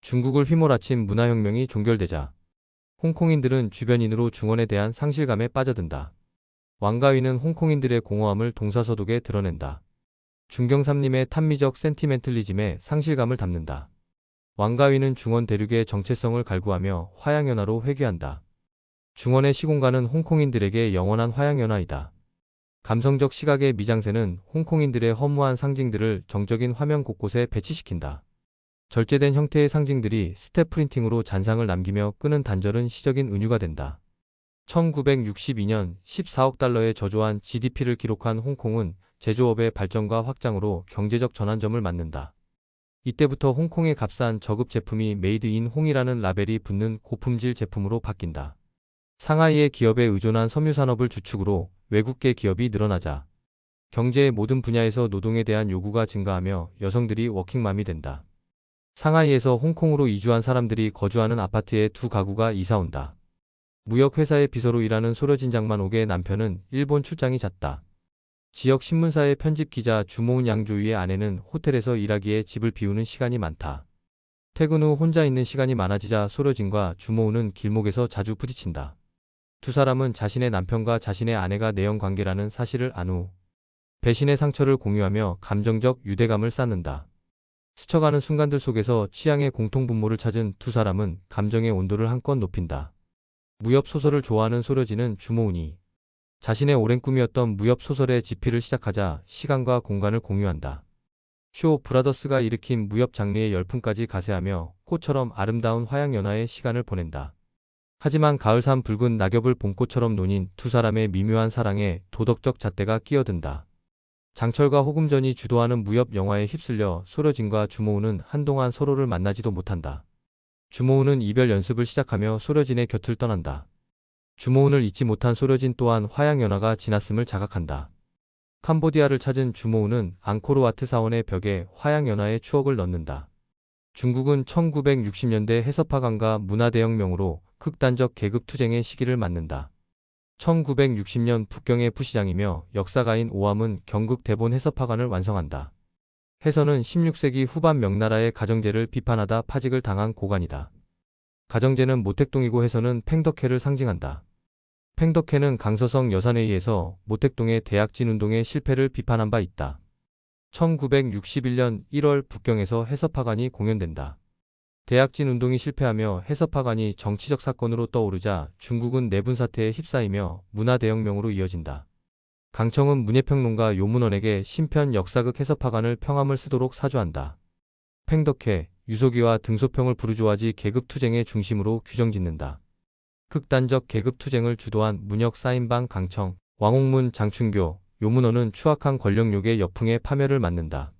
중국을 휘몰아친 문화혁명이 종결되자 홍콩인들은 주변인으로 중원에 대한 상실감에 빠져든다. 왕가위는 홍콩인들의 공허함을 동사서독에 드러낸다. 중경삼림의 탐미적 센티멘틀리즘에 상실감을 담는다. 왕가위는 중원 대륙의 정체성을 갈구하며 화양연화로 회귀한다. 중원의 시공간은 홍콩인들에게 영원한 화양연화이다. 감성적 시각의 미장센은 홍콩인들의 허무한 상징들을 정적인 화면 곳곳에 배치시킨다. 절제된 형태의 상징들이 스텝 프린팅으로 잔상을 남기며 끄는 단절은 시적인 은유가 된다. 1962년 14억 달러의 저조한 GDP를 기록한 홍콩은 제조업의 발전과 확장으로 경제적 전환점을 맞는다. 이때부터 홍콩의 값싼 저급 제품이 메이드 인 홍이라는 라벨이 붙는 고품질 제품으로 바뀐다. 상하이의 기업에 의존한 섬유산업을 주축으로 외국계 기업이 늘어나자 경제의 모든 분야에서 노동에 대한 요구가 증가하며 여성들이 워킹맘이 된다. 상하이에서 홍콩으로 이주한 사람들이 거주하는 아파트에 두 가구가 이사온다. 무역회사의 비서로 일하는 소려진 장만옥의 남편은 일본 출장이 잦다. 지역 신문사의 편집기자 주모은 양조위의 아내는 호텔에서 일하기에 집을 비우는 시간이 많다. 퇴근 후 혼자 있는 시간이 많아지자 소려진과 주모은은 길목에서 자주 부딪힌다. 두 사람은 자신의 남편과 자신의 아내가 내연 관계라는 사실을 안 후 배신의 상처를 공유하며 감정적 유대감을 쌓는다. 스쳐가는 순간들 속에서 취향의 공통분모를 찾은 두 사람은 감정의 온도를 한껏 높인다. 무협소설을 좋아하는 소려진은 주모은이 자신의 오랜 꿈이었던 무협소설의 집필을 시작하자 시간과 공간을 공유한다. 쇼 브라더스가 일으킨 무협 장르의 열풍까지 가세하며 꽃처럼 아름다운 화양연화의 시간을 보낸다. 하지만 가을산 붉은 낙엽을 봄꽃처럼 논인 두 사람의 미묘한 사랑에 도덕적 잣대가 끼어든다. 장철과 호금전이 주도하는 무협 영화에 휩쓸려 소려진과 주모은은 한동안 서로를 만나지도 못한다. 주모은은 이별 연습을 시작하며 소려진의 곁을 떠난다. 주모은을 잊지 못한 소려진 또한 화양연화가 지났음을 자각한다. 캄보디아를 찾은 주모은은 앙코르와트 사원의 벽에 화양연화의 추억을 넣는다. 중국은 1960년대 해서파강과 문화대혁명으로 극단적 계급투쟁의 시기를 맞는다. 1960년 북경의 부시장이며 역사가인 오함은 경극 대본 해서파관을 완성한다. 해서는 16세기 후반 명나라의 가정제를 비판하다 파직을 당한 고관이다. 가정제는 모택동이고 해서는 팽덕회를 상징한다. 팽덕회는 강서성 여산회의에서 모택동의 대약진 운동의 실패를 비판한 바 있다. 1961년 1월 북경에서 해서파관이 공연된다. 대약진 운동이 실패하며 해서파관이 정치적 사건으로 떠오르자 중국은 내분 사태에 휩싸이며 문화대혁명으로 이어진다. 강청은 문예평론가 요문원에게 신편 역사극 해서파관을 평함을 쓰도록 사주한다. 팽덕회, 유소기와 등소평을 부르주아지 계급투쟁의 중심으로 규정짓는다. 극단적 계급투쟁을 주도한 문혁 사인방 강청, 왕옥문 장춘교, 요문원은 추악한 권력욕의 역풍에 파멸을 맞는다.